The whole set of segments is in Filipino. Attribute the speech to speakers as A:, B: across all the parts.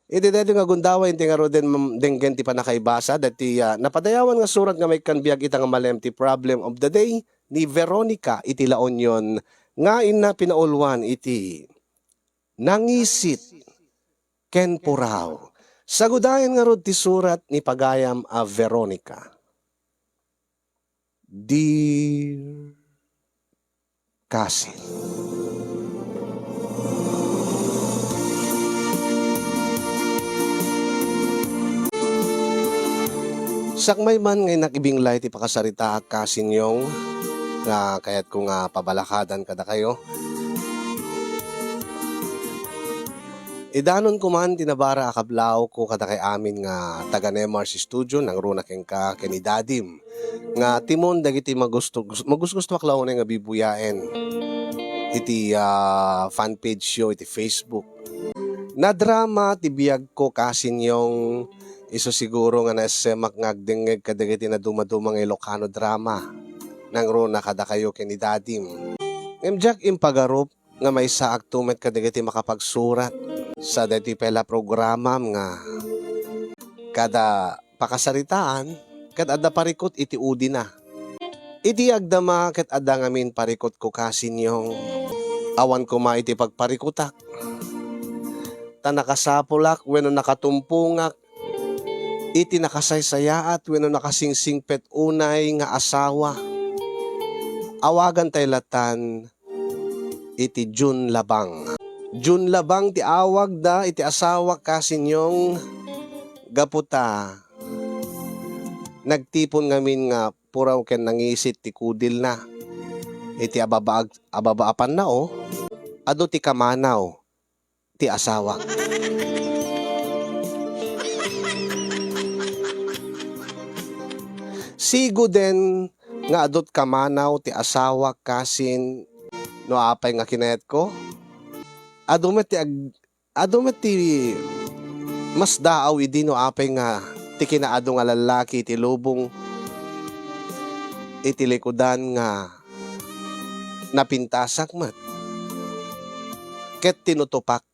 A: Iti deti nga gundawa inti nga roden denggen ti panakaibasa dati napadayawan nga surat nga may kanbiag ita nga malem ti problem of the day ni Veronica iti laon yon nga ina pinaulwan iti nangisit ken puraw. Sagudayan nga rod ti surat ni pagayam a Veronica. Dear Cousin. Sakmay man ngay nakibinglay ti pakasarita ak kasinyong nga kayat ko nga pabalakadan kada kayo. Idanon ko man tinabara akablaw ko kada kay amin nga taga Nemars Studio nang runa keng ka keni Dadim nga timon dagiti magusto aklaw nga bibuyaen iti fan page yo iti Facebook. Na drama ti biyag ko kasinyong iso siguro nga nasemak ngagdengeg kadagiti na dumadumang Ilocano drama nang runa kada kayo keni Dadim. Jack impagarup nga may saak tumet kadagiti makapagsurat sa dati pela programa nga kada pakasaritaan kat adda parikot iti udi na. Iti agdama kat adda ngamin parikot ko kasinyong awan ko ma iti pagparikutak. Tanakasapulak wenno nakatumpungak iti nakasaysayaat wenno nakasingsingpet unay nga asawa. Awagan tay latan iti June Labang. June Labang ti awag da iti asawa kasinyong gaputa. Nagtipon ngamin nga puraw ken nangisit ti kudil na. Iti ababaapan na ado ti kamanaw ti asawa. Sigo den nga adot kamanaw ti asawa kasin no apay nga kinayat ko. Adumet ti mas daaw idi no apay nga ti kinaado nga lalaki ti lubong iti likudan nga napintasak mat. Ket tinutupak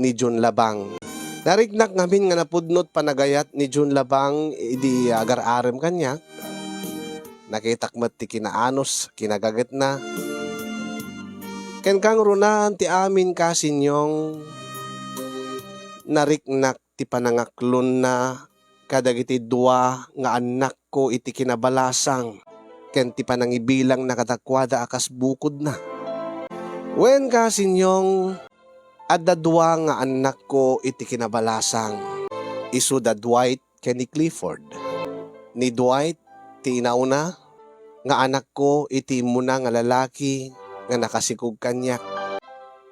A: ni June Labang. Nariknak ngamin nga napudnot panagayat ni June Labang idi agar-arem kanya. Nakitak mat ti kinaanos, kinagagat na. Ken kang runaan ti amin kasinyong nariknak ti panangaklon na kadagiti dua nga anak ko iti kinabalasang ken ti panangibilang nakatakwada akas bukod na. Wen kasinyong adda dua nga anak ko iti kinabalasang isu da Dwight ken ni Clifford. Ni Dwight ti inauna nga anak ko iti muna nga lalaki nga nakasikog kanyak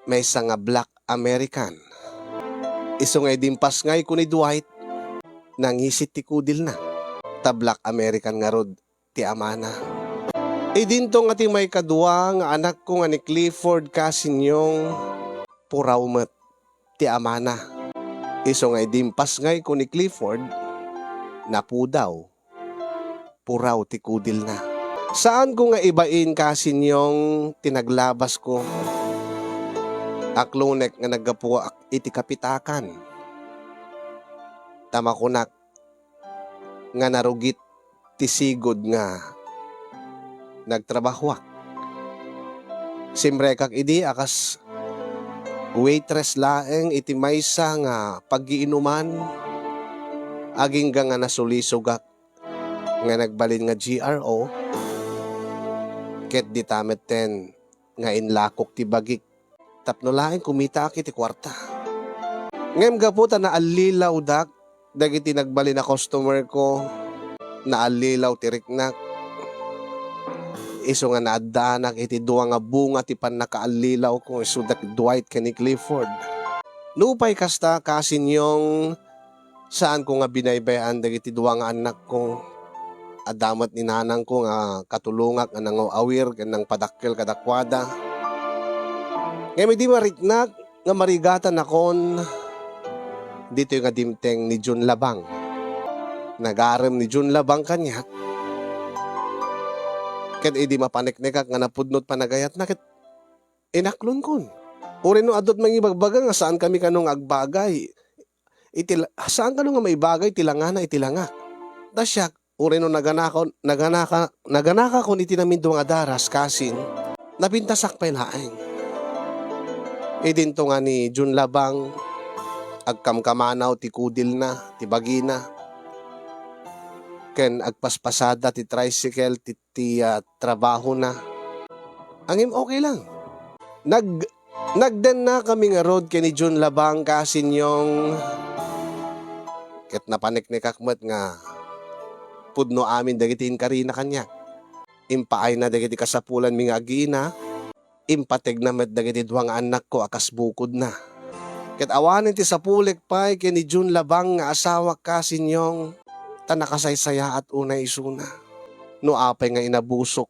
A: may isa nga Black American. Iso nga dimpas ngay ko ni Dwight nangisit ti kudil na. Ta Black American nga rod ti amana. Idinto nga ti may kadua nga anak ko nga ni Clifford kasinyong puraw met ti amana. Iso nga dimpas ngay ko ni Clifford napudaw puraw ti kudil na. Saan ko nga ibain kasinyong tinaglabas ko? Aklonek nga naggapuwa iti kapitakan. Tamakunak nga narugit ti sigod nga nagtrabahwak. Simrekak idi akas waitress laeng iti maysa nga paggiinuman aging nga nasulisugak nga nagbalin nga GRO. Ket di tamet ten nga inlakok ti bagik tapno laeng kumita aki ti kwarta. Ngem gaputa na alilaw dak dagiti nagbalin na customer ko na alilaw ti riknak. Iso nga naaddanak iti duwa nga bunga ti panakaalilaw ko iso dak Dwight ken ni Clifford. Nupay kasta kasinyong saan ko nga binaybayan dagiti duwa nga anak ko. Adamat ni nanang ko nga katulungak nga nangawir ken nang padakkel kadakwada. Ngayon di mariknak nga marigatan akon dito yung dimteng ni June Labang. Nagarem ni June Labang kanya. Ket idi mapaniknikak nga napudnot panagayat na ket inaklon kon. Uri no adot mangibagbaga nga saan kami kanong agbagay. Saan ka nga may bagay tilanga na itilanga. Da siya, uri no naganaka ko ni tinamindo nga daras kasin, napintasak pa laeng. Idinto nga ni Jun Labang, agkamkamanaw ti kudil na, ti bagina. Ken agpaspasada ti tricycle, ti trabaho na. Angim okay lang. Nagden na kami nga road kay ni Jun Labang kasin yung ket napanik ni kakmet nga pudno amin dagiti karina kanya. Impaay na dagiti kasapulan mi nga agina, impateg na met dagiti duwa nga anak ko akas bukod na. Ket awanin ti sapulik pay kay ni Jun Labang nga asawa kasin yung tanakasaysaya at unay isuna. No apay nga inabusok,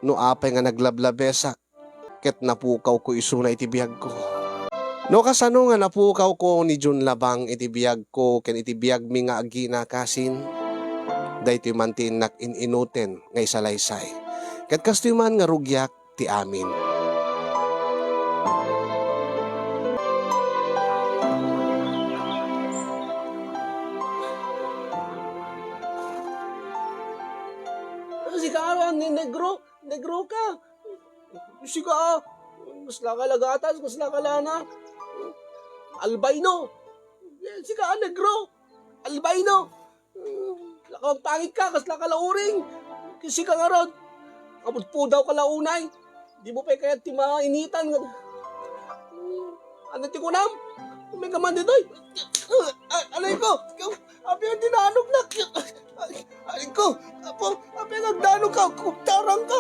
A: no apay nga naglablabesa, ket napukaw ko isuna iti biyag ko. No kasano nga napukaw ko ni Jun Labang iti biyag ko, ken iti biyag mi nga agina kasin, daytoy mantin nak inuten nga isalaysay. Ket kastoy man nga rugyak ti amin.
B: Sika ni negro ka. Sika, mas nakalagatas, mas nakalana. Albino. Sika, negro. Albino. Lakang pangit ka, kas nakalauring. Sika nga ron. Kapag po daw kalaunay. Di mo pa kaya ti mainitan. Ano ti kunam? May kaman dito. Alay ko. Abi ang dinanog na. Ay ko. Abi ang nagdanog ka. Kuptarang ka.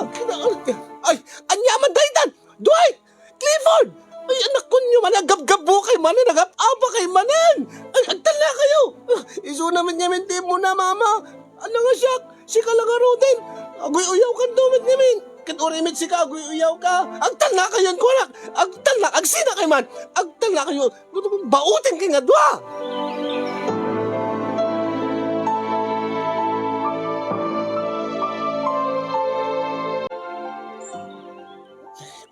B: Ay, anyaman daytan. Dwight! Clifford! Ay, anak ko nyo man. Nagabgabo kay manan. Nagapapa kay manan. Ay, agtala kayo. Iso naman yamin mo na, mama. Ano nga siya? Sika lang arutin. Agoy uyaw ka dumit namin. Kat orimit sika, agoy uyaw ka. Agtala kayo, kunak. Agtala, agsina kay man. Agtala kayo. Bautin kay nga dwa.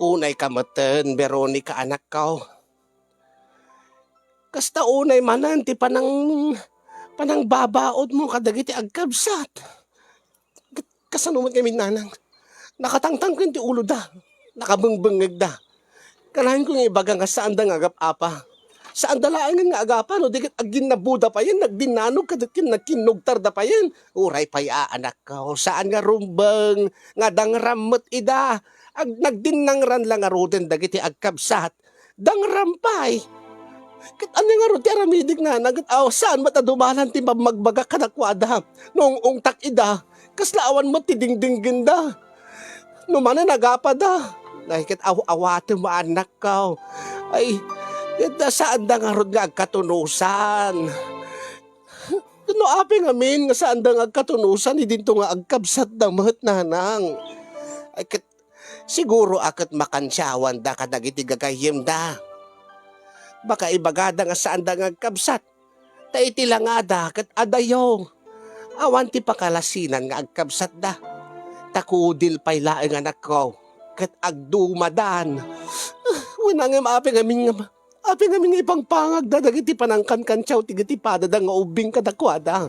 A: Unay kamaten, Veronica anak ko. Kasta unay manan ti panang babaod mo kadagiti agkabsat. Kasanuman kami nanang. Nakatangtang ko ti ulo da. Nakabungbungag da. Kanahin ko nga ibaga nga saan da nga agap-apa. Saan dalaan nga agapan no dikit agin na buda pa yan. Nagdinanog kadakin nagkinugtar da pa yan. Uray pa'y anak ko. Saan nga rumbang nga dangramot ida. Nagdinangran lang nga roden dagiti agkabsat. Dangrampay. Kat ano nga ro ti aramidig na saan matadumalan ti magbaga kadakwada. Noong ungtak ida. Kaslaawan mo ti dingdinggin da. Numana nagapa da. Ay kat awate mo anak ka. Ay saan da nga ro nga agkatunusan. No aping amin nga saan da nga agkatunusan. Idinto nga agkabsat da mahat nanang. Ay kat siguro akat makansyawan da kadagiti gagayim da. Baka ibagada nga saan da nga agkabsat. Taiti lang ada kat adayo. Awan ti pakalasinan nga agkabsat da. Takudil pa'y laeng anak ko. Kat agdumadan. Winangim aping amin nga ipang pangag da dagiti panangkan-kansyaw ti giti pada da nga ubing kadakwada.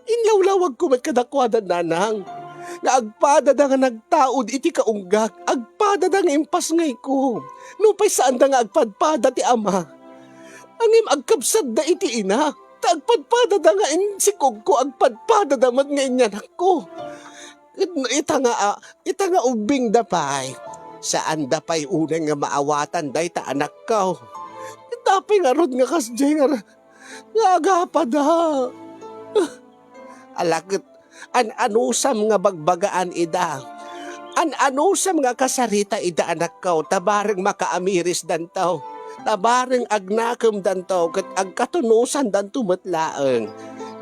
A: Inlawlawag kumat kadakwada nanang. Nga agpada da nga nagtaod iti kaunggak. Agpada da nga impas ngay ko. Nupay saan da nga agpadpada ti ama. Angim agkabsat da iti ina. Agpadpada da nga insikog ko. Agpadpada da mat nga inyanak ko. Ita nga ubing da pay. Saan da pay unang nga maawatan da ita anak ko. Itapay nga rod nga kasjay nga agapa da. Alakit. An-anusam nga bagbagaan ida. An-anusam nga kasarita ida anak ko. Tabareng makaamiris dantaw. Tabareng agnakam dantaw. Kat agkatunusan danto matlaeng.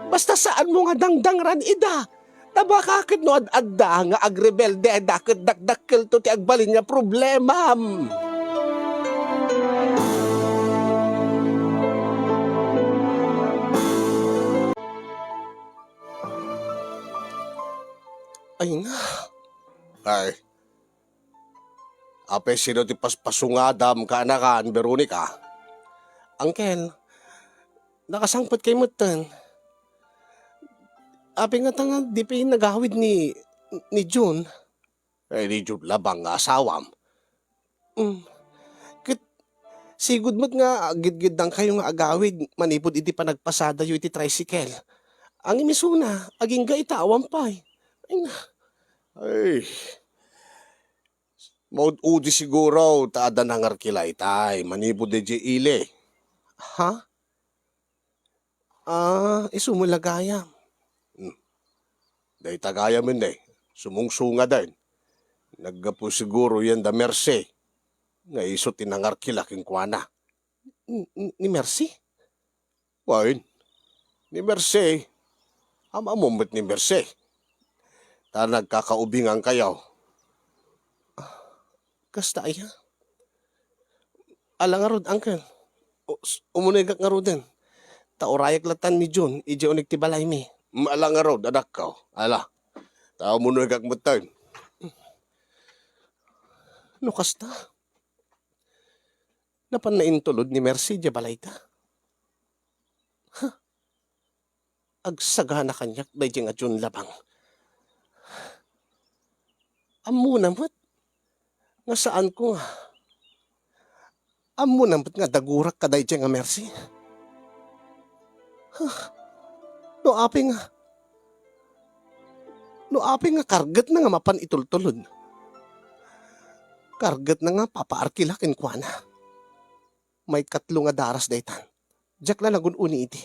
A: Basta saan mo nga dangdangran ida. Tabakakit no ad-adda nga agrebelde. Dakit dakdakil to ti agbalin nga problema. Ay na. Ay. Ape sino ti paspasungadam ka anakan, Veronica. Angkel, nakasangpot kay Mutan. Abi nga tanga, di pa yung nagawid ni June. Ni June labang nga asawam. Kit, sigud mo't nga, gid-gid lang kayo nga agawid, manipod iti pa nagpasada yu iti tricycle. Ang imisuna, aging ga itawam pa eh. Ay, maud udi siguro, taada nangar kilay tay, manipod di ile. Ha? Isumulagayam. Day tagayam yun sumungsunga din. Naggapo siguro yan da Mercy. Nga iso tinangar kilaking kuana. Ni Mercy? Wain, ni Mercy. Amamumot ni Mercy. Ta nagkakaubingan kayo. Kasta iya. Ala nga rod, uncle. Umunay ka nga rod din. Taurayak latan ni June, iji unig tibalay mi. Ala nga rod, anak ka. Ala. Tao munay kak mutan. No kasta? Napan na intulod ni Mercy, di balay ta? Agsaga na kanyak, day nga June labang. Amo namat. Nga saan ko nga? Amo namat nga dagurak ka day nga Mercy. No aping nga kargat na nga mapan itultulod. Kargat na nga papaarkilakin kwa na. May katlo nga daras daytan. Diyak na lagun uni iti.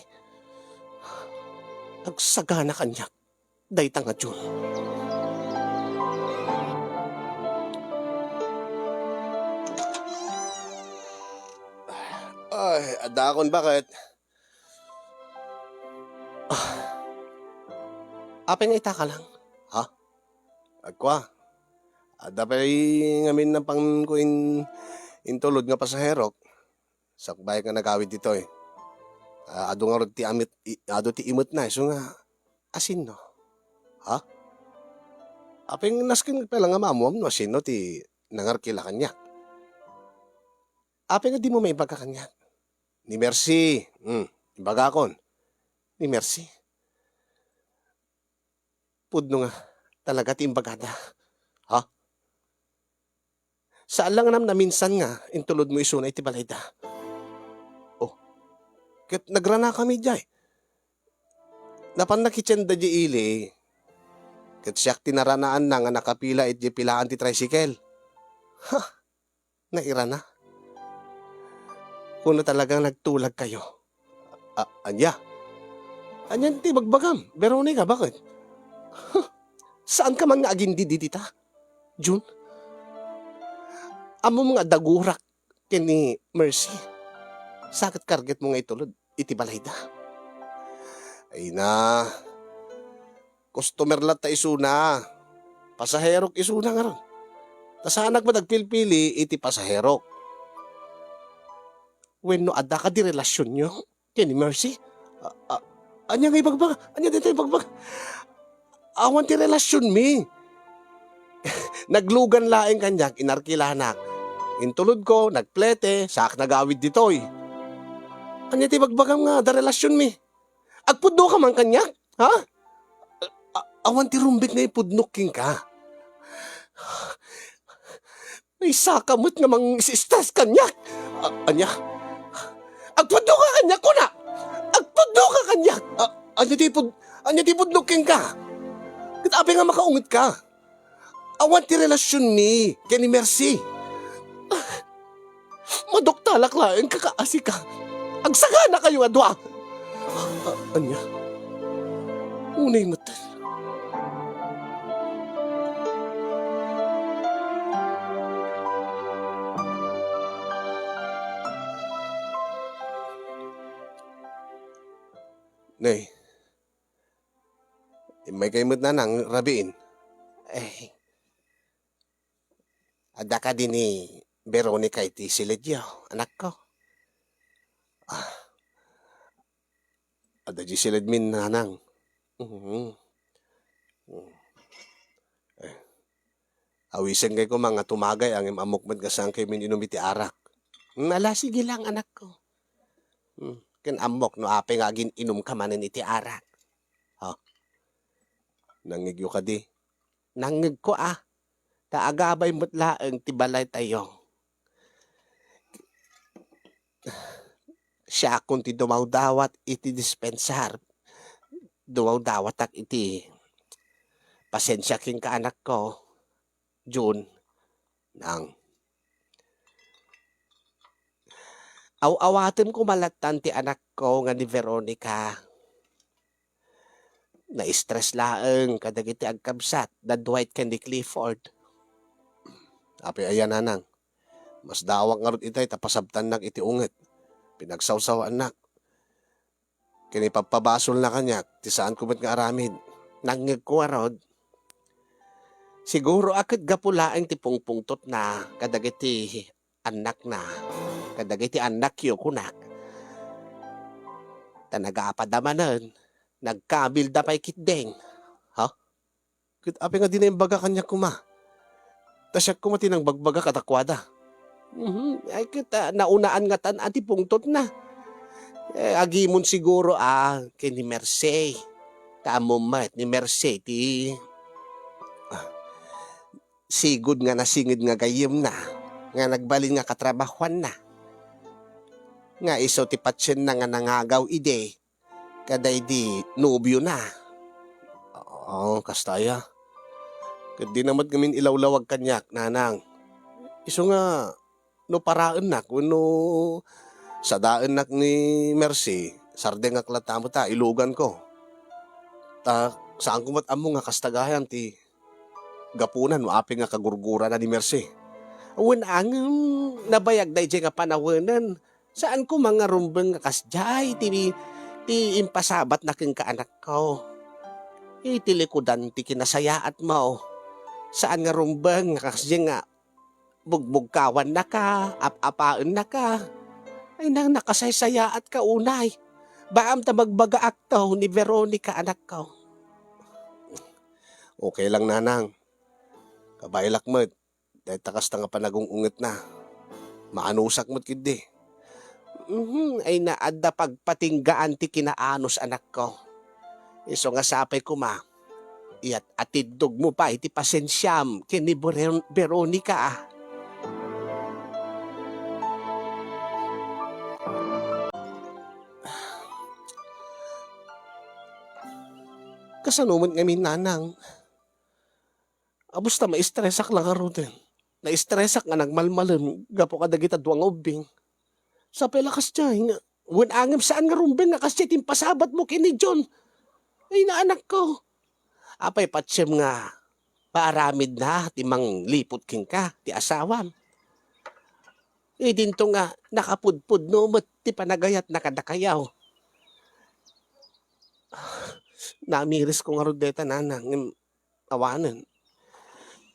A: Agsaga na kanyak. Daytan nga June. Ay, adakon bakit? Apeng nga itaka lang. Ha? Agkwa. Adapay ngamin na pang kuin intulod nga pasaherok. Sakbay nga nagawid dito eh. Ado nga rod ado ti imot na. So nga, asin no? Ha? Apeng naskin pala nga mamuam no, asin no ti nangarkila kanya. Apeng nga di mo may baga kanya. Ni Mercy. Baga kon. Ni Mercy. Pudno nga, talaga ti imbagada. Ha? Saan lang na minsan nga, intulod mo isunay ti balayda. Oh, kat nagrana kami jay. Napan nakitsen da di ili, kat siyak tinaranaan na nga nakapila iti pilaan ti tricycle. Ha? Naira na. Kuno talagang nagtulag kayo. Anya? Anyan ti bagbagam. Veronica, bakit? Saan ka man nga agindi dita? June? Amo mga dagurak kini Mercy. Sakit karget mo nga itulod. Iti balayda. Ay na. Customer lang ta isuna. Pasaherok isuna nga ron. Tasanak mo nagpilpili iti pasaherok. When no ada ka di relasyon nyo kini Mercy. Anya nga ibagbag. Anya dito ibagbag. Awan ti relasyon mi. Naglugan laeng kanyak, inarkilanak. Intulod ko, nagplete, sak nagawid ditoy. Anya ti bagbagam nga, da relasyon mi. Agpudno ka man kanyak, ha? Awan ti rumbik na ipudnoking ka. May sakamot nga mang sistas kanyak. Anya? Agpudno ka kanyak ko na! Agpudno ka kanyak! Anya ti pudnoking ka? Kitabi nga makaungot ka. Awan ti relasyon ni kani Mercy. Madoktalak laeng kakaasi ka. Agsaga na kayo adwa. Anya? Unay matan. Nay, may kaimot na nang rabiin. Eh, ada ka din ni Veronica iti Siledyo, anak ko. Ada di silid min nanang. Awisan kay ko mga tumagay ang amok man kasang kay min inom iti arak. Ala, sige lang anak ko. Ken amok no ape nga inom ka manen iti arak.
B: Nangigyo ka di.
A: Nangeg ko taagabay mo't laeng ti balay tayo. Siya akong ti dumaw-dawat iti dispensar. Dumaw-dawat ak iti pasensya king kaanak ko. June. Nang. Aw-awaten ko malatan ti anak ko nga ni Veronica. Na-stress laeng kadagiti agkabsat. Dadwait ken ni Clifford.
B: Ape ayan nanang. Mas dawak nga rod itay tapasabtan nag iti unget. Pinagsawsaw anak. Kini pagpabasol na kanyak. Ti saan ko ba't nga aramid.
A: Nangeg ko arod. Siguro akit gapulaeng ti pungpungtot na kadagiti anak na. Kadagiti anak yo kunak. Tanagapadamanen. Nagkabil da pa'y kitdeng.
B: Kit ape nga di na yung baga kanyak kuma. Tasyak ko mati ng bagbaga katakwada.
A: Ay kita naunaan nga tan ati pungtot na. Agimon siguro kay ni Mercey. Tamo mat ni Mercey ti sigud nga nasingid nga gayem na. Nga nagbalin nga katrabahuan na. Nga iso ti patsyen na nga nangagaw ide. Kaday di nobyo na.
B: Oo, kastaya. Kat di naman gamin ilawlawag kanyak, nanang. Iso nga, no paraan nak, no sadaan nak ni Mercy, sardeng aklata mo ta, ilugan ko. Saan ko mat amo nga kastagayan ti gapunan mo api nga kagurgura na ni Mercy.
A: Awan ang nabayag da nga panawanan. Saan ko mga rumbeng nga kasjay ti impasabat na king kaanak ko. Itilikudan ti kinasayaat mo. Saan nga rumbeng nga kasjay nga bugbugkawan na ka, apapaan na ka. Ay nang nakasaysayaat ka unay. Baam ta magbaga aktaw ni Veronica anak ko.
B: Okay lang nanang. Kabaylak mo't, dahil takas ta nga panagungungit na. Maanusak mo't kidi.
A: Ay naadda pagpatinggaan ti kinaanos anak ko. Iso nga sapay ko iyat atidog mo pa iti pasensyam kini Veronica
B: Kasanuman ngamin nanang. Abusta maistresak lang arutin. Naistresak nga nagmalmalim, gapo ka dagita duwang ubing.
A: sa pelakas niya. Wan angam saan nga rumbeng nga kasi timpasabat mo kini John. Ay na anak ko. Apay patsem nga paaramid na timang lipot king ka ti asawam. Dinto nga nakapudpud no met ti panagayat nakadakayaw. Namiris ko nga rodeta nanang awanan.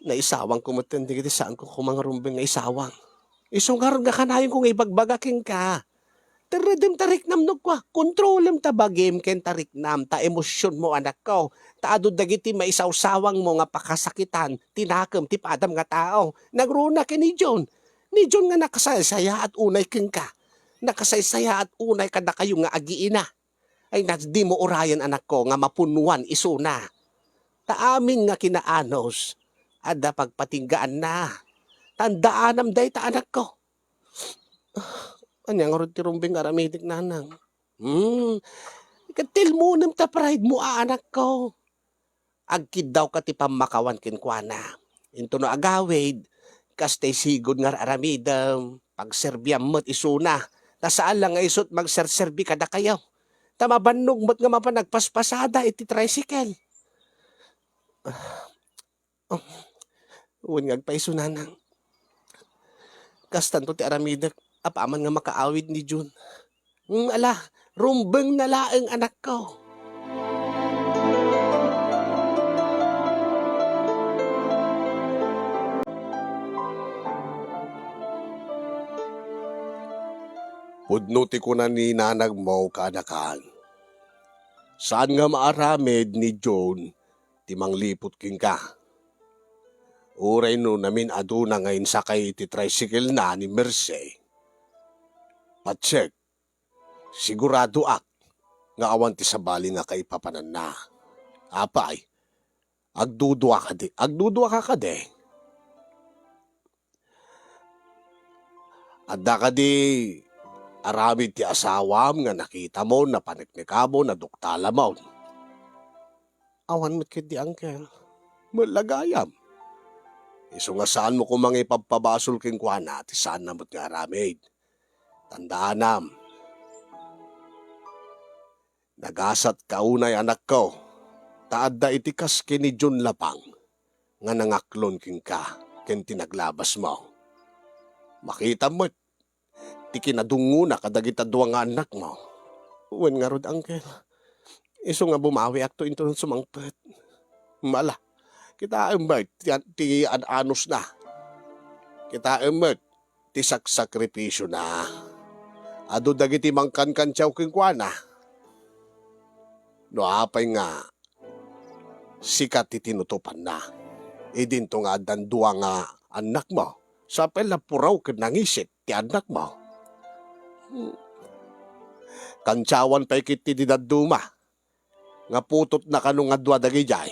A: Naisawang kumatan di saan ko kumang rumbeng nga isawang. Isungar nga kanayon ko nga ibagbagaking ka. Taradem tarik namnog kwa. Kontrolem ta bagim ken tarik nam. Ta emosyon mo anak ko. Ta adu dagiti maisawsawang mo nga pakasakitan. Tinakam ti padam nga tao. Nagruna ken ni John. Ni John nga nakasaysaya at unay ken ka. Nakasaysaya at unay kada kayo nga agiina. Ay di mo orayan anak ko nga mapunuan isuna. Ta amin nga kinaanos. Ada pagpatinggaan na. Tandaanam day ta anak ko. Anyang rod ti rumbeng aramidik nanang. Katil mo nam ta pride mo anak ko. Agkid daw ka ti pamakawan kinkwana. Into no agawid, kastay sigod nga aramidam, pagserbyam mo't isuna. Nasaan lang nga isot magserserbi kada kayo. Tamabannog mo't nga mapanagpaspasada iti tricycle. Uwan ngagpaiso nanang. Kastan to ti aramidak. Apaman nga makaawid ni June. Ala, rumbeng na laeng anak ko.
B: Pudnuti ko na ni nanag mo kanakan. Saan nga maaramid ni John timang lipot king ka. Uray no namin aduna ngayon sakay iti tricycle na ni Mercy. Patsek,
A: Sigurado ak, nga awan ti sabali nga kay papanan na. Apay, agdudua ka ka de. Adda ka di, aramid ti asawam nga nakita mo, na paniknikamo, na duktala mo. Awan mo't kit di angkel, malagayam. Iso nga saan mo kung mga ipagpabasol king kuana, ti saan na mo't nga aramid. Tandaanam, nagasat kaunay anak ko, taadda itikas kini John Lapang, nga nangaklon king ka, ken tinaglabas mo. Makita mo't, ti kinadungo na kadagita duwa nga anak mo. Wen nga rod, angkel. Iso nga bumawi akto into ng sumangpet. Mala, kita emert ti anos na. Kita emert ti saksakripisyo na. Ado dagiti mangkan-kansyaw king kuana. No apay nga, sikat ti tinutupan na. Idinto nga adan duwa nga anak mo. Sa pela puraw ken nangisit ti anak mo. Kansyawan pa'y kit ti didaduma. Nga putot na kanong adwa dagijay.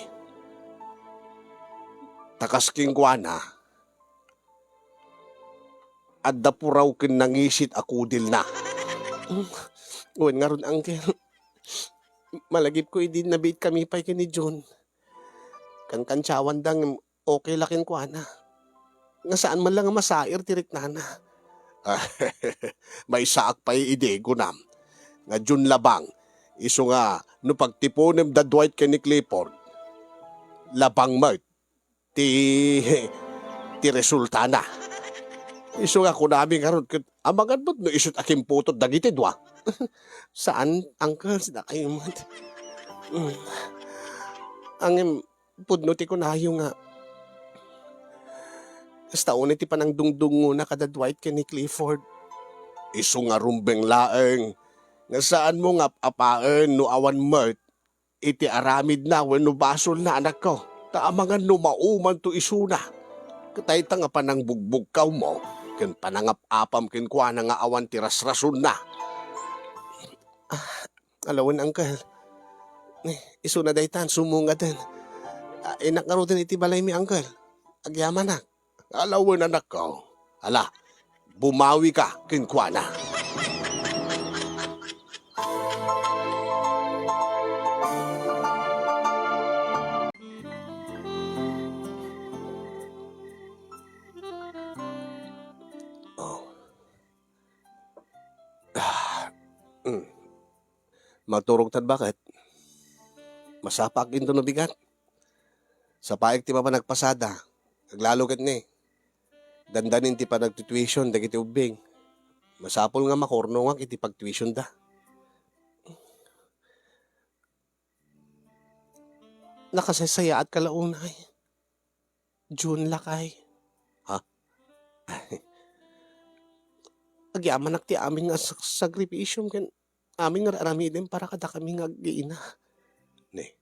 A: Takas king kuana. Adda puraw ken nangisit akudil na. Uwan nga ron, angkel. Malagip ko idin nabit kami pa'y kini John. Kansyawan dang okay lakin kuana. Nga saan man lang masair tirik nana. May saak pa'y ide gunam. Nga John Labang. Iso nga, no pagtiponem da Dwight ken ni Clifford. Labang mert. Ti resulta na. Iso nga kunami karon amagad mo't no isut aking putot dagiti dwa. Saan, angkel, sida kayo mo? Ang pudno ti kunayo nga. Hasta una ti panang dungdungo na kada Dwight ken ni Clifford. Iso nga rumbeng laeng. Nga saan mo nga apaen no awan mert. Iti aramid na wenno basol na anak ko. Taamangan no mauman to isuna. Katay nga panang bugbog kaw mo. Ken panangap-apam ken kuana nga awan ti rasrason na. Alawan, angkel. Iso na daytan, sumunga din. Inak nga rin iti balay mi, angkel. Agyaman na. Alawan, anak ko. Ala, bumawi ka, kinkwana. Magturog tad bakit? Masapak into no bigat. Sa paik ti pa nagpasada. Naglalo ket ni. Dandanin ti pa nagtutuition dagiti ubing. Masapol nga makorno nga iti pagtuition da. Nakasasaya at kalaunay. June lakay. Ha? Agyaman ti amin nga sakripisyon ken amin nga arami din para kada kami nga giina. Ne.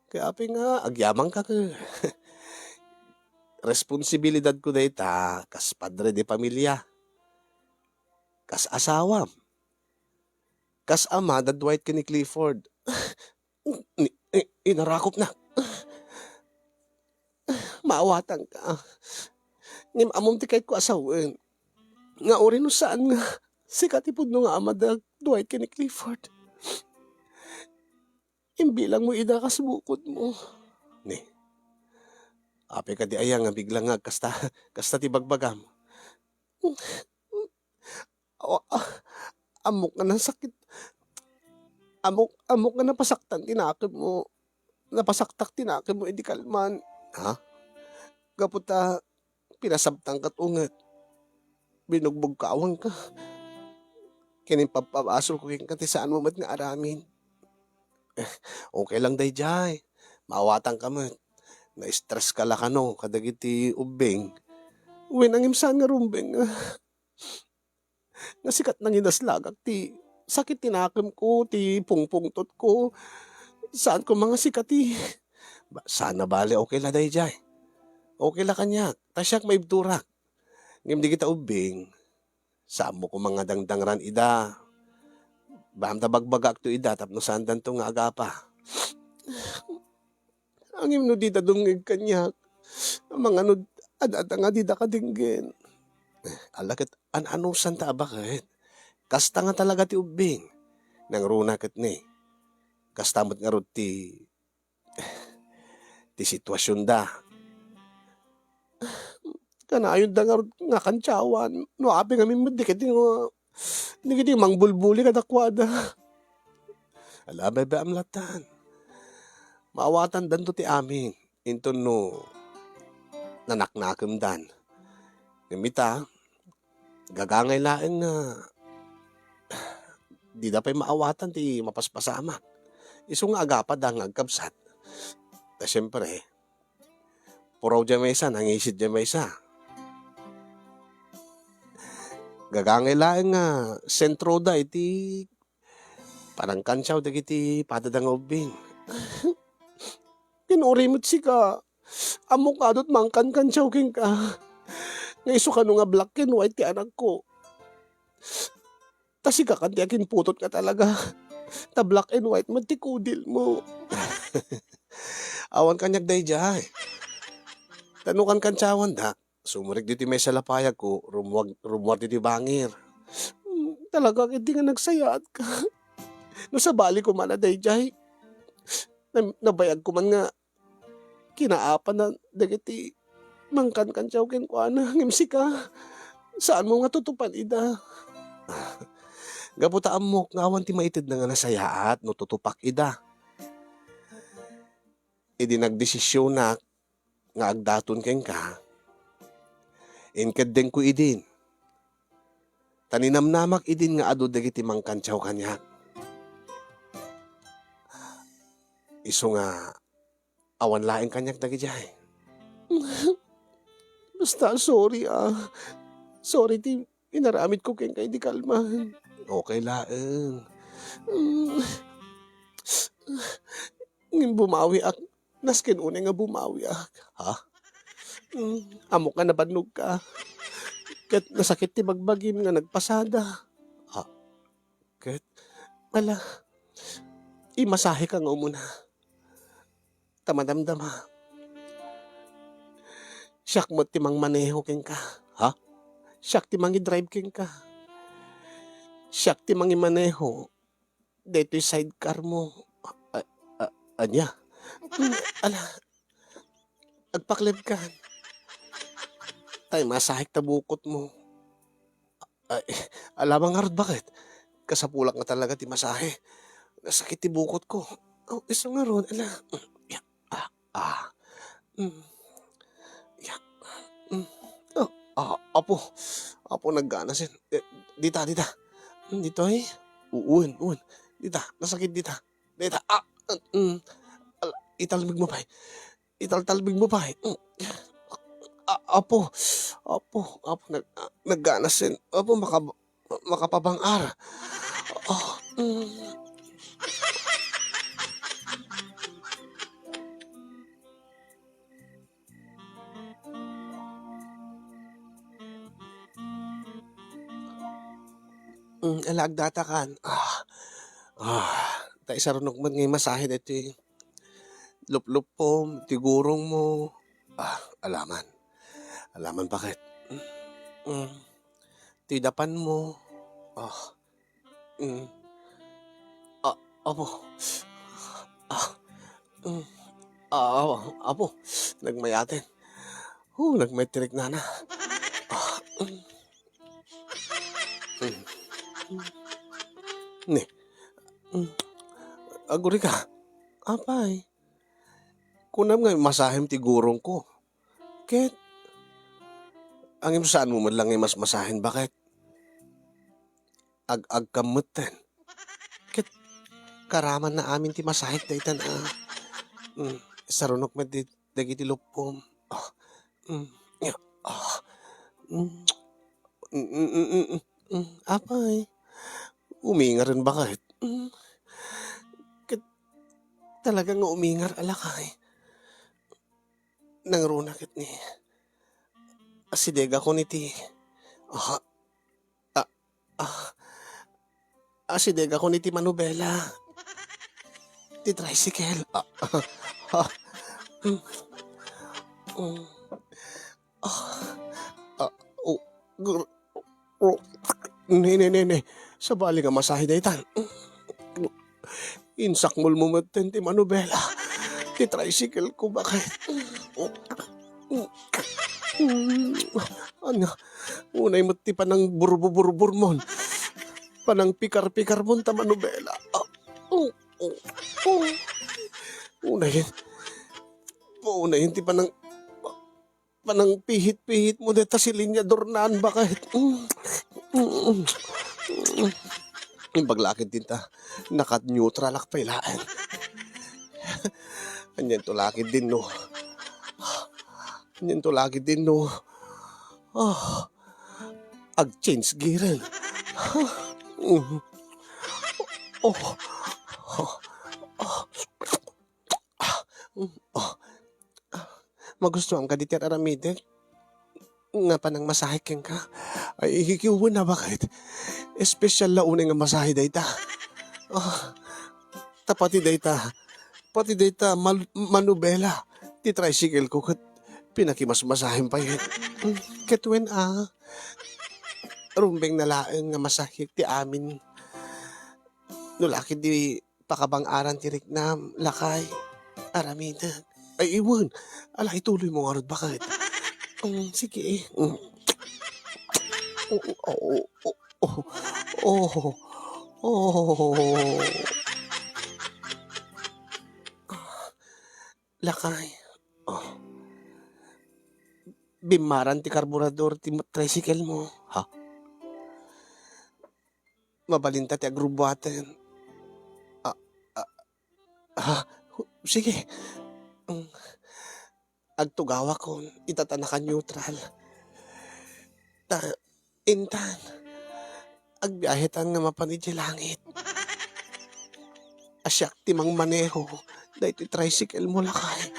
A: Kaya api nga, agyaman ka ka. Responsibilidad ko na ita, kas padre de pamilya. Kas asawam. Kas ama, da Dwight ka ni Clifford. Inarakop na. Maawatan ka. Ngim amom ti kahit ko asawin. Nga ori no saan nga. Sikatipod no nga ama da Dwight ka ni Clifford. Imbilang mo ida kas bukod mo. Ni. Ape ka di ayang nga biglang nga kasta ti bagbagam. Amok nga ng sakit. Amok nga napasaktan tinakip mo. Napasaktak tinakip mo edi kalman. Ha? Gaputa pinasabtang kat unget. Binugbog kaawang ka. Kining papabasol ko king katisaan mo mat nga aramin. Okay lang day jay. Maawatan ka mo. Na-stress ka lakano kadagiti ubing. Uwin ang imsaan nga rumbeng. Nga sikat nang inaslagak ti sakit tinakim ko, ti pungpungtot ko. Saan ko mga sikati. Sana bale okay la day jay. Okay la kanya. Tasyak may ibturak. Ngim di kita ubing. Saan mo ko mga dangdangran ida. Baham ta bagbagak to ida tapno sandan to nga agapa.
B: Ang imno di dadungig kanyak. Ang mga no, adata nga di da kadinggen.
A: Alakit an-anusan ta bakit? Kasta nga talaga ti ubing. Nang runa ket ni. Kastamot nga rod ti sitwasyon da.
B: Kanayon da nga kantsawan. No api nga mimudikit nga. Hindi kiti mangbulbuli kadakwada.
A: Alabay ba amlatan? Maawatan dan to ti amin. Into no nanaknakem dan. Ngamita, gagangay laeng nga di da pa'y maawatan ti mapaspasama. Iso nga agapa da nga agkabsat. Ta siyempre, puraw dyan may isa, nangisid dyan may isa. Gagangay laeng nga sentro da iti parang kansyaw dagiti padadang ubing.
B: Pinurimot si ka. Amok adot mangkan kantsaw king ka. Nga iso ka nga black and white ti anak ko. Tas ika kanti akin putot ka talaga. Ta black and white man ti kudil mo.
A: Awan kanyak day jay. Tanukan kantsawan da. Sumurik diti may salapayag ko, rumwag diti bangir.
B: Talaga hindi nga nagsayat ka. No sa bali ko man na dayjay. Nabayag ko man nga kinaapan na dagiti mangkan kantsaw ken kuana ngimsi ka. Saan mo nga tutupan ida?
A: Gabutaan mo, ngawan ti maitid na nga nasayaat, no tutupak ida. Idi nagdesisyon na nga agdaton ken ka. Inked ko idin. Taninamnamak idin nga adu dagiti mangkantsaw kanyak. Iso nga awan laeng kanyak dagijay.
B: Basta sorry Sorry ti inaramid ko ken kay di kalman.
A: Okay laeng.
B: Ngin bumawi ak. Nasken unay nga bumawi ak.
A: Ha?
B: Amok nga nabanog ka. Ket nasakit ti bagbagim nga nagpasada.
A: Ket?
B: Ala, imasahe ka nga umuna. Tamadamdama. Siyak mo ti mang maneho ken ka.
A: Ha?
B: Siyak ti mang i-drive ken ka. Siyak ti mang i-maneho. Dito yung sidecar mo.
A: Anya?
B: Ala, agpaklib ka. Tay masahik ta bukot mo.
A: Ay, alamang nga rod bakit? Kasapulak nga talaga ti masahe. Nasakit ti bukot ko.
B: Oh, isa nga ron. Ala,
A: Apo nagganasin. Dita. Dito eh. Uun. Dita, nasakit dita. Dita, italbig mo pa eh. Italtalbig mo pa eh. Apo, nagganasin. Apo, makapabangar. Alagdata kan. Ta isarunok man ngay masahid ito eh. Lup-lup po, tigurong mo. Alaman. Alaman bakit? Tidapan mo. Apo. Apo. Nagmayatin. Nagmaytirik na na. Ni. Aguri ka. Apay. Kunam nga masahim ti gurong ko. Ket. Ang saan mo man lang mas masahin bakit? Agkamutan. Ket. Karaman na amin ti masahit da itan sarunok med dagiti lupom. Apay. Umingar rin bakit? Talagang umingar alakay. Nangrunakit ni. Asidega ko niti. Asideg ako ni ti manubela. Ti tricycle. Mm, mm, oh, gur- oh, ne. Sa bali nga masahe daytan. Insakmol mo maten ti manubela. Ti tricycle ko bakit? Ano? Unay mo ti panang burbo-burbur mon. Panang pikar-pikar mon ta manubela. Unay yun ti panang pihit-pihit mo deta si linya dornaan bakit? Yung paglakid din ta, nakat-neutral ak pailaan. Anyan to lakid din no. Anyan to lakid din no. Ag-change gearan. Oh, magustuhan ka di ti aramide? Nga panang masahe ken ka? Ay, hikiwan na bakit? Espesyal la unay nga masahe dayta. Tapati dayta. Pati dayta manubela. Ti tricycle ko kat pinakimas-masahin pa yun. Katwen rumbeng na laeng nga masahik ti amin. Nulaki di pakabang aran tirik na lakay. Aramida. Ay iwan. Ala ituloy mo nga rod bakit? Sige. Oh. Lakay. Bimaran ti karburador ti tricycle mo. Ha? Mabalinta ti agrubuatan. Sige. Agtugawa ko. Itatana ka neutral. Intan. Agbiyahetan nga mapanid di langit. Asyak ti mang maneho. Dahil ti tricycle mo lakay.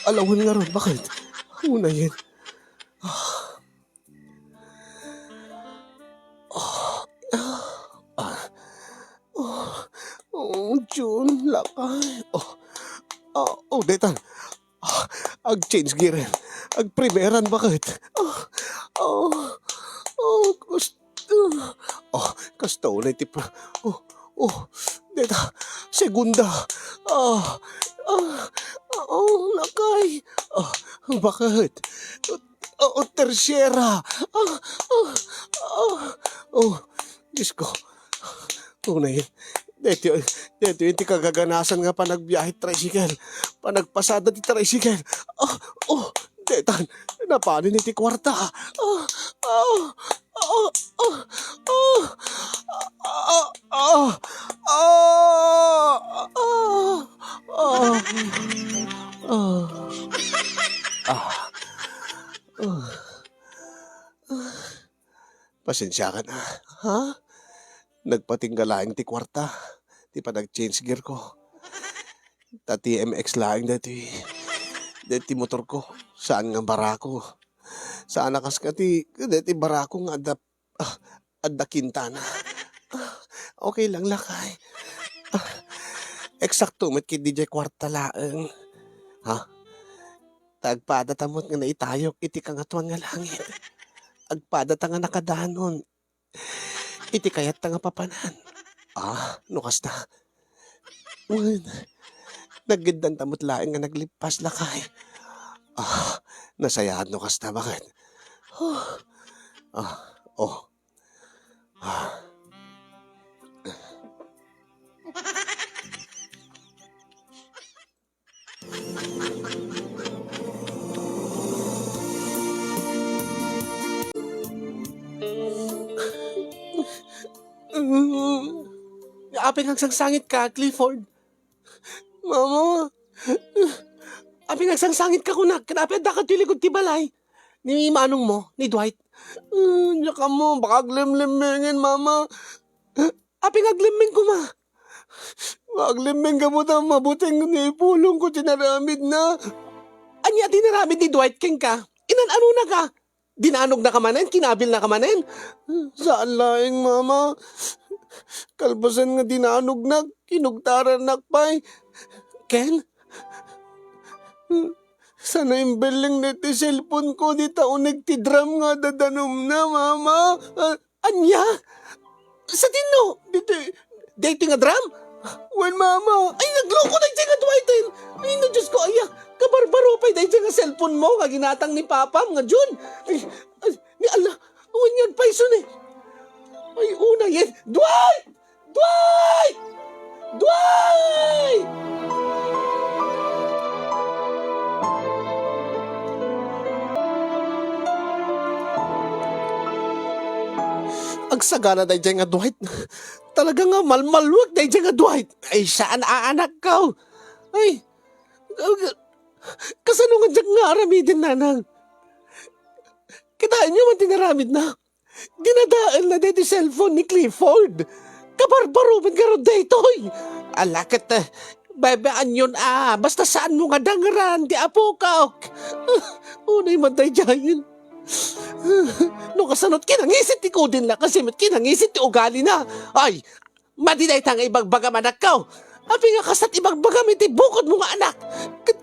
A: Alawin nga ron. Bakit? Una yun. June, lakay. Detan. Ag-change gear. Ag-primeran, bakit? Gusto. Kasto ulit pa. Deta. Segunda. Lakay. Bakit? Tersyera. Diyos ko. Una yun. Dito yung ti kagaganasan nga panagbiyahe tricycle. Panagpasada ti tricycle. Detan, napano ni ti kwarta. Pasensya ka na, ha? Nagpatinggalaing ti kwarta. Ti pa nag-change gear ko. Ta TMX laing dati. Dati motor ko. Saan nga barako? Saan nakas ka dati barako nga adda Quintana. Okay lang lakay. Eksakto met kid DJ kwarta laeng. Ha? Tagpada tamot nga naitayok iti kangatuan nga langit. Agpada ta nga nakadanon. Iti kayat ta nga papanan. Nukas na. Naggindan tamot laeng nga naglipas lakay. Nasayahan nukas na bakit? Oh. Apeng ang sangsangit ka, Clifford. Mama. Apeng ang sangsangit ka kunak. Kanapin da ka tiligod ti balay. Ni manong mo, ni Dwight. Yaka mo, baka aglimlimingin, mama. Apeng agliming ko, ma. Agliming ka mo na mabuting nipulong ko tinaramid na. Anya tinaramid ni Dwight king ka? Inan ano na ka? Dinanog na kamanen, kinabil na kamanen.
B: Saan laing, mama? Kalpasan nga dinanog na, kinugtaran nakpay.
A: Ken,
B: Sana imbeling na ti cellphone ko, di taunig ti drum nga dadanom na, mama.
A: anya? Sa tino? Dating nga drum?
B: When, mama?
A: Ay, nagloko na nga duwaitin. Ay, na Diyos ko, ay, kabarbaro pa yung nga cellphone mo, nga ginatang ni Papa, nga Jun. Ay, ni Allah, awan nga paiso ni. Ay, una yan. Dwight! Dwight! Dwight! Ang sagana na nga Dwight. Talaga nga malmalwag na nga Dwight. Ay, saan aanak ka? Ay, kasano nga dyan nga aramidin nanang? Kitaan nyo man tinaramid na. Dinadaan na dito cellphone ni Clifford. Kabarbaro man ka ron dito. Alakit, babaan yun basta saan mo nga dangran, di apo ka. Unay man tayo dyan. No kasanot kinangisit ti kudin la kasi kinangisit ti ugali na. Ay, madinay tang ibagbaga manak ka. Abi nga kasat ibagbaga iti bukod mo nga anak.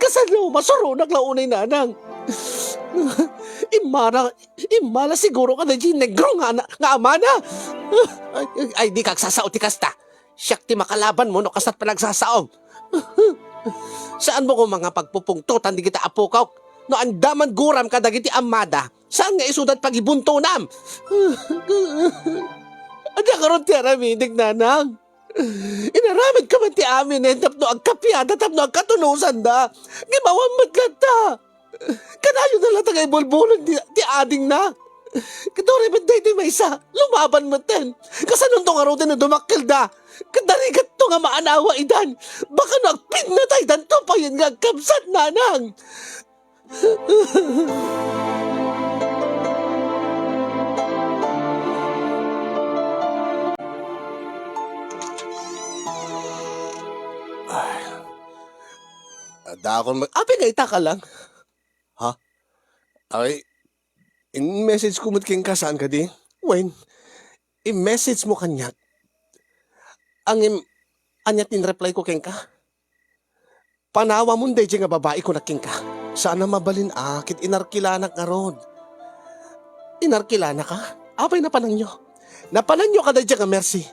A: Kasano masuro naglaunay nanang. Imala siguro ka na dyan negro nga ama na. Ay di kagsasao ti kasta. Siyak ti makalaban mo no kasat pa nagsasaom. Saan mo ko mga pagpupungtutan di kita apo ka? No andaman guram ka dagiti amada. Saan nga isudat pag-ibunto nam? Ada karon ti aramidig nanang. Inaramid ka man ti amin tapno agkapyada tapno agkatunusan da. Gimawan matlat ta. Kanayo na lang tagay bulbulon ti ading na. Kadore man day ti maysa. Lumaban mo ten. Kasanon to nga ro na dumakil da. Kadarigat to nga maanawa idan. Baka nagpinatay dan to pa yun nga kamsat nanang.
B: Dakon
A: Abi nga ita ka lang.
B: Ha? Ay, in-message ko mo't king kasaan ka di?
A: When, i-message mo kanya. Anyat in-reply ko king ka. Panawa mo day nga babae ko na king ka.
B: Sana mabalin kit inarkilanak nga ron.
A: Inarkilana ka? Apay napanan nyo. Napanan nyo ka day nga mercy.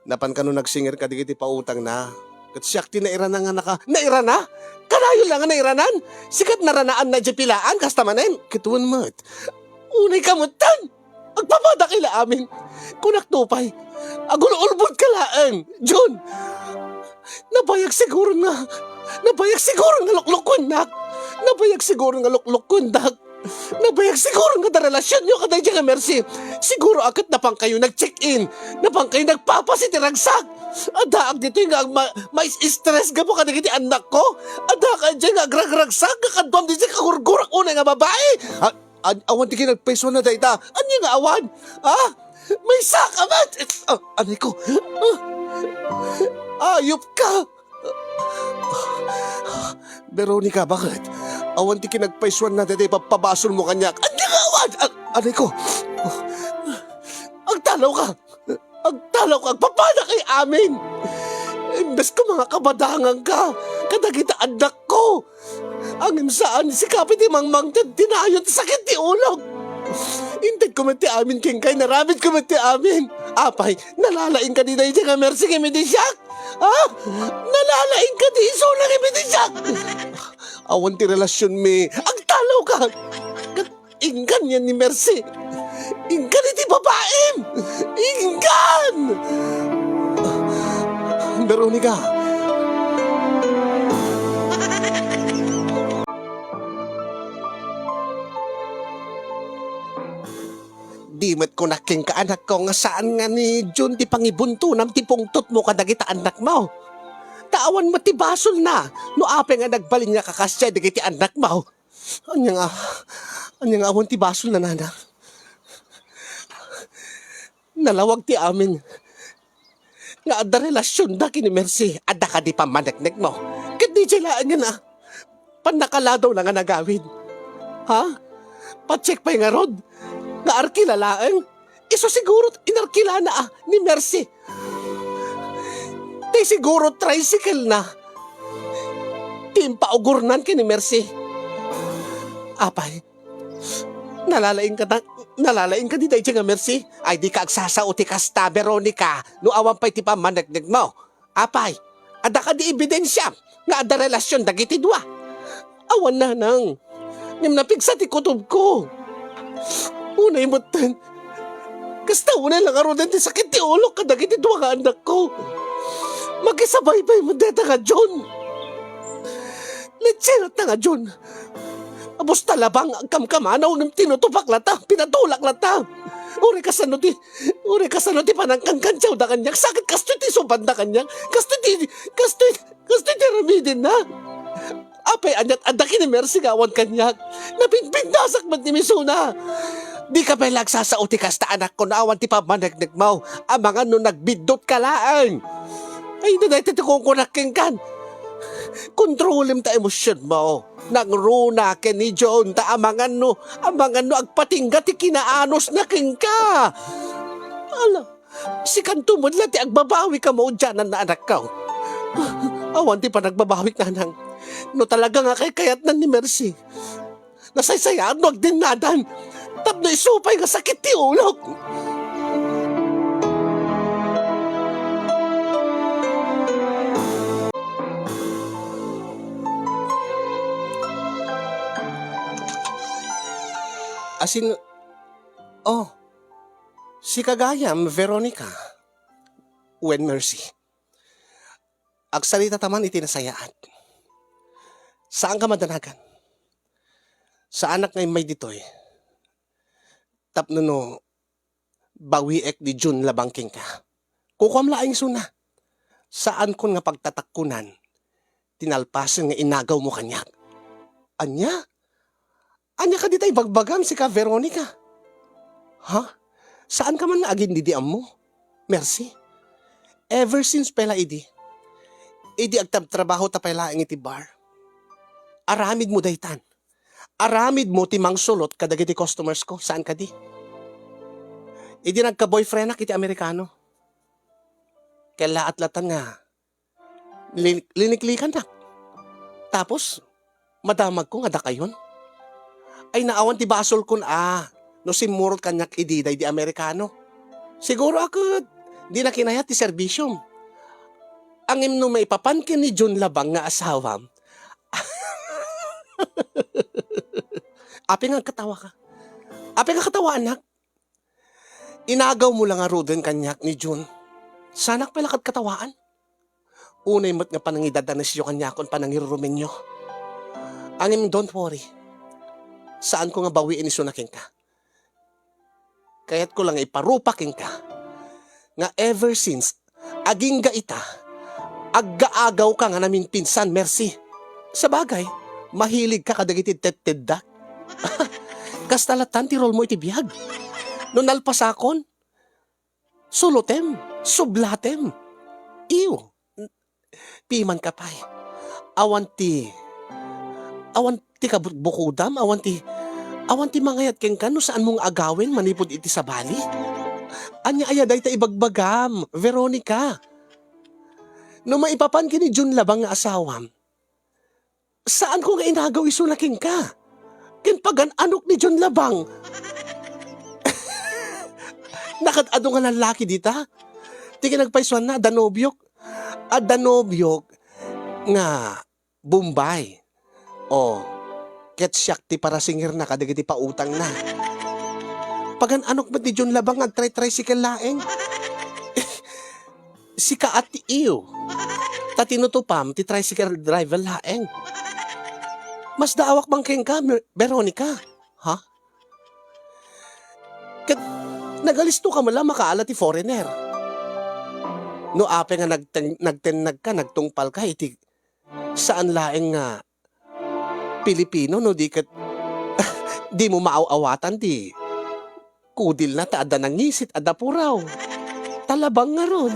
B: Napan ka nung nagsingir ka di kiti pautang na. Kat siyak ti naira na nga naka.
A: Naira na? Kanayo lang nga nairanan. Sikat naranaan na dyan pilaan, kasta manen.
B: Kituan mat.
A: Unay kamutan. Agpapada kila amin. Kunak tupay. Agululbod kalaan. Jun. Nabayag siguro nga luklukon nak. Nabayag siguro nga luklukon nak. Nabayag siguro nga da relasyon nyo kaday dyan nga mercy. Siguro agad na pang kayo nag-check-in. Na pang kayo nagpapasitiragsak. Adaag dito yung may stress ka po kaday kiti anak ko. Adaag ka dyan nga agrag-ragsak. Kakadwam din siya kahurgurak unay nga babae.
B: Awan ti kinagpeso na dayta.
A: Anya nga awan? May saka ba? Anay ko. Ayop ka.
B: Veronica, bakit? Awan ti kinagpaiswan na dayta papabasol mo kanyak.
A: Anya nga awan?
B: Anay ko.
A: Agtalaw ka. Agpapala kay amin. Imbes ko mga kabadangan ka. Kadagita anak ko. Ang saan si kapit imangmang tinayot sakit ti ulog. Intid ko man ti amin king kay naramid ko man ti amin. Apay, nalalaing ka di na nga mercy kay medisyak. Nalalaing ka di iso lang kay medisyak.
B: Awan ti relasyon mi.
A: Agtalaw ka. Inggan yan ni Mercy. Inggan iti babaem. Inggan.
B: Veronica.
A: Dimet ko na king kaanak ko nga saan nga ni Jun ti pangibunto nam ti pungtot mo kadagita anak mo. Tawan mo ti basol na. No ape nga nagbalin nga kakasya dagiti anak mo. Anya nga awan ti basol na nana. Nalawag ti amin. Nga adda relasyon da kini Mercy. Adda ka di pamaneknek mo. Kat di siya nga na. Panakaladaw na nga nagawin. Ha? pacheck pa nga rod. Nga arkilalaang. Iso siguro inarkila na ni Mercy. Di siguro tricycle na. Timpaugurnan ka ni Mercy. Apay, nalalaing ka di tayo nga Mercy. Ay di ka agsasauti ka sta, Veronica. No awan pa'y ti pa managnig mo. Apay, ada ka di ebidensya nga ada relasyon dagiti dua. Awan na nang. Nimnapig sa ti kutob ko. Unay mo tan. Kasta unay lang arodan ti sakit ti ulo ka dagiti dua ka anak ko. Magkisabay-bay mo deta nga John. Lechera ta nga John. Abos talabang kamkamanaw ng tinutupak lata, pinatulak lata. Uri ka sa ti panangkang kantsaw da kanyak, sakit kasto ti suban da kanyak, kasto ti ramidin na. Apay anyat adaki ni Mercy gawan kanyak, napinpindasak man ni Misuna. Di ka pa lagsasauti kasta anak ko na awan ti pamanagnig mo, amangan no nagbidot ka laan. Ay na titikong ko nakingkan. Kontrolim ta emosyon mo. Nangruna ken ni John ta amangan no agpatingga ti kinaanos na kingka. Ala, si kantumod la ti agbabawi ka mo dyanan na anak ka. Awan ti pa nagbabawi na nang. No talaga nga kay kayat na ni Mercy. Nasaysayaan no agdinadan. Tapno isupay nga sakit ti ulog. Asin, si kagayam, Veronica. When Mercy. Agsalita taman itinasayaan. Saan ka madanagan? Sa anak ngay may ditoy. Tapno no, bawiek di June labangking ka. Kukwam laing suna. Saan kon nga pagtatakkunan, tinalpasan nga inagaw mo kanyak. Anya? Anya ka di tayo bagbagam si ka Veronica. Ha? Saan ka man na agin didiam mo? Mercy? Ever since pala idi agtab-trabaho ta pala ang iti bar. Aramid mo daytan. Aramid mo ti mangsulot kadagiti customers ko. Saan ka di? Idi nagka-boyfriend na kiti Amerikano. Kaya laat-latan nga. Liniklikan na. Tapos, madamag ko nga da kayon. Ay naawan ti basol kun no simurot kanyak ididay di Amerikano. Siguro ako di na kinayat ti serbisyom. Ang imno may papankin ni John Labang nga asawam. Api nga katawa ka. Api nga katawa anak. Inagaw mo lang nga roden kanyak ni John. Sanak palakat katawaan. Unay mo't nga panangidadanas yo kanyakon panangirurumin nyo. Ang don't worry. Saan ko nga bawiin isunaking ka? Kaya't ko lang iparupaking ka. Nga ever since, aging ga ita, aggaagaw ka nga namin pinsan, Mercy. Sa bagay, mahilig ka kadagiti tetedda. Kastalatan ti rol mo iti biyag. No nalpasakon, sulutem, sublatem. Iyo, piman ka pa'y. Awan ti kabukudam, awan ti mangayat keng kano saan mong agawin manipod iti sa bali. Anya ayaday ta ibagbagam, Veronica. No maipapan kini June Labang nga asawam, saan ko nga inagaw isulaking ka? Ken pagan anok ni June Labang. Nakatado nga lalaki dita. Tiki nagpaiswan na, Danobyok. Danobyok nga Bombay. Ketsyak ti para singir na kadagiti pautang na. Pagan anok ba ti John Labang agtry-tricycle laeng? Si kaat ti iyo. Tatinutupam ti tricycle driver laeng. Mas daawak bang keng ka, Veronica? Ha? Kat nagalisto ka mala makaala ti foreigner. No ape nga nagtenag ka, nagtungpal ka, iti saan laeng nga Pilipino no di kat di mo maaw-awatan di kudil na ta ada nangisit ada puraw talabang nga ron.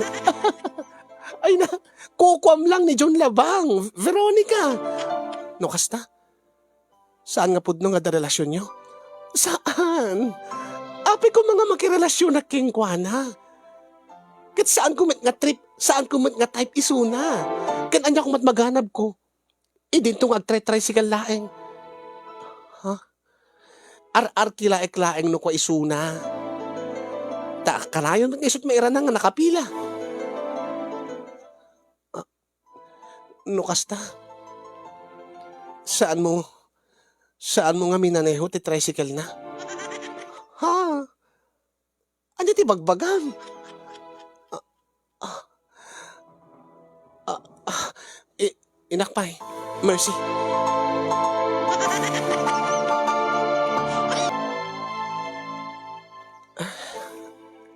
A: Ay na kukwam lang ni John Labang, Veronica. No kasta saan nga pudno nga da relasyon nyo? Saan? Api ko mga makirelasyon na kengkwana. Kat saan ko nga trip, saan ko nga type isuna. Kan anya ko maganap ko. Idin tong agtre-tricycle laeng. Ha? Ar-ar kilaek-laeng no ko isuna. Ta kanayon ng isot maira nga nakapila. No kasta. Saan mo nga minaneho ti tricycle na? Ha? Ano ti bagbagan? Inakpay. Mercy.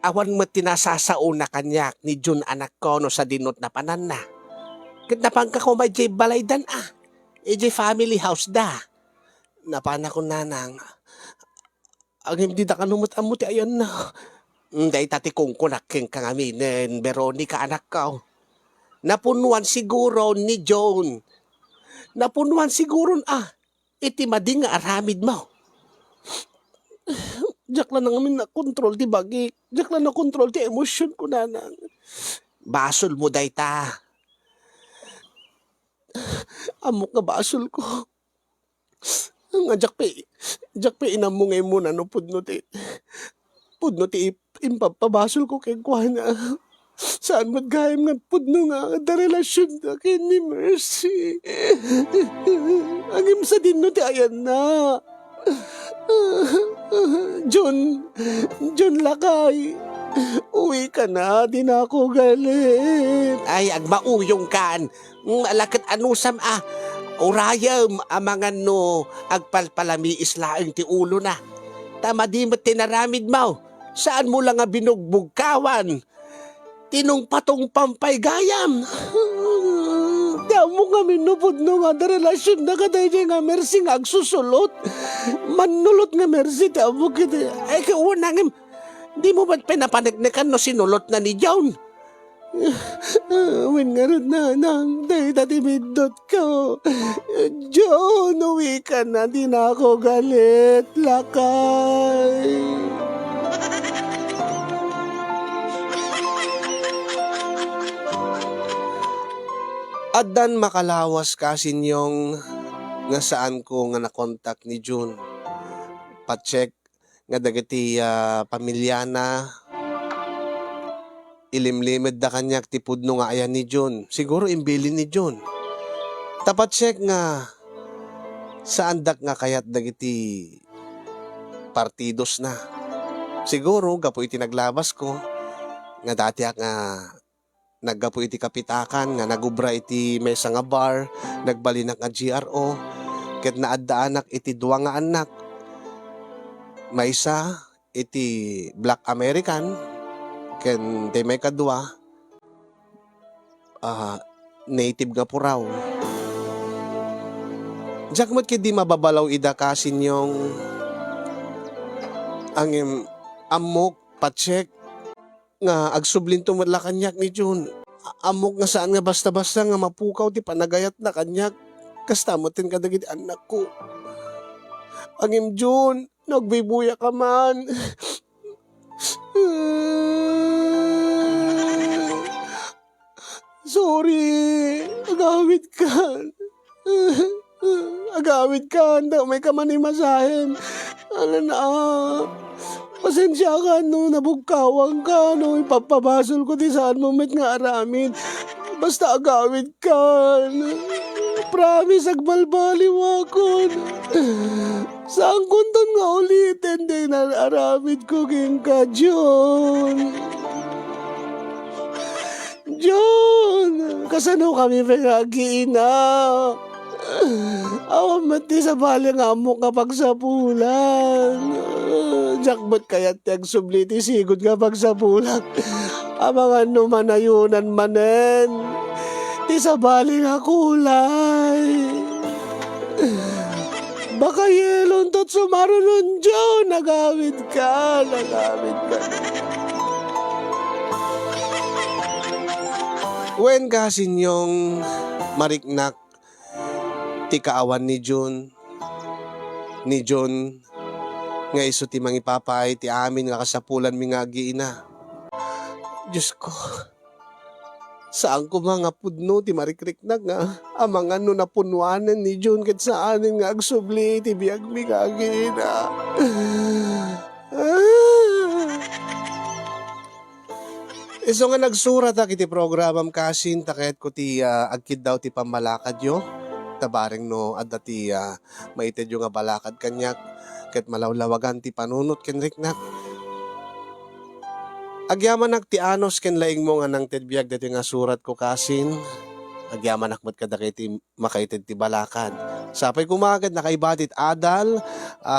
A: Awan mo tinasasauna kanyak ni Jun anak ko no sa dinot na panan na. Kitnapang ka ko may jay balaydan jay family house da. Napana ko nanang. Ang hindi da kanumot-amot ayan na. Day tati kong kunaking kangaminen Veronica anak ko. Napunuan siguro ni Joan. Napunuan siguro iti mading nga aramid mo. Diyak lang namin na control ti bagi. Diyak lang na control ti emosyon ko nanang. Basol mo day ta. Amok nga basol ko. Nga diyak pa inamungay mo na no pudno ti impapabasol ko kay kuhana. Saan mo't gayam nga pudno nga da relasyon na kay ni Mercy. Angim sa dinno ti ayan na. John Lakay. Uwi ka na, di na ako galit. Ay, agmauyong kan. Malakit anusam Urayam amangan no agpalpalami islaang ti ulo na. Tama di mo tinaramid mo. Saan mo lang nga binugbugkawan? Tinong patong pampay gayam. Damo nga minupod no nga da relasyon na kaday nga Mercy nga agsusulot. Manulot nga Mercy tamo kita. Ay kaunang di mo ba't pinapanagnakan no sinulot na ni John? When nga rin na nang day tatimidot ko. John, uwi ka na, di na ako galit, Lakay. Adan makalawas kasi niyong nga saan ko nga nakontak ni June. Pacheck nga dagiti pamilya na ilimlimid da kanyak ti pudno nga ayan ni June. Siguro imbili ni June. Tapat check nga saan dak nga kayat dagiti partidos na. Siguro gapo iti naglabas ko nga dati nga naggapo iti kapitakan nga nagubra iti mesa nga bar, nagbalinak nga GRO, ket naadaanak iti duwa nga anak. Maysa iti Black American, ken di may kadwa, native nga po raw. Diyak mo't di mababalaw ida kasin yung ang amok pacheck nga agsublin tumadla kanyak ni June. Amok nga saan nga basta-basta nga mapukaw ti panagayat na kanyak. Kastamotin ka dagiti anak ko. Angim June, nagbibuya ka man. Sorry, agawid ka. Agawid ka, may kamani masahin. Ano na, pasensya ka, no, nabugkawang ka, no, ipapabasol ko di saan mo met nga aramid. Basta agawid ka. Promise, agbalbaliwakon. Saan kunton nga ulitin, di na aramid ko king ka, John. John, kasano kami pinag-iina? Awan mati sa bali nga mo kapag sa pulan. Jakbot kaya't tiyag-subliti sigod kapag sa pulan. Amang ano manayunan manen. Ti sa bali nga kulay. Baka yelon tot sumarunun John. Nagawid ka. When kasin yung mariknak ti kaawan ni John nga iso ti mangipapay ti amin nga kasapulan mi nga giina. Diyos ko, saan ko mga pudno ti marikriknak nga amang ano na punwanan ni June ket saanin nga agsubli ti biyag mi nga giina. Iso nga nagsurat iti programam kasin taket ko ti agkid daw ti pamalakad yo. Tabaring no adda ti maited yo nga balakad kanyak ket malawlawagan ti panunot ken riknak. Agyaman ti anos ken laing mo nga nang tedbiag dati nga surat ko kasin. Agyaman akmat kadakiti makaited ti balakad. Sapay kumagad nakaibatit adal,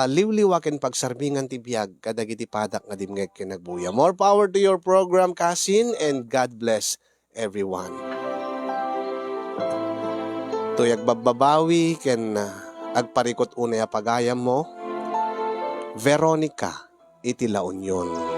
A: liwliwa ken pagsarbingan ti biag kadagiti padak nga dimngeg ken nagbuya. More power to your program kasin and God bless everyone. Tuyag babbabawi ken agparikot unay apagayam mo. Veronica iti La Union.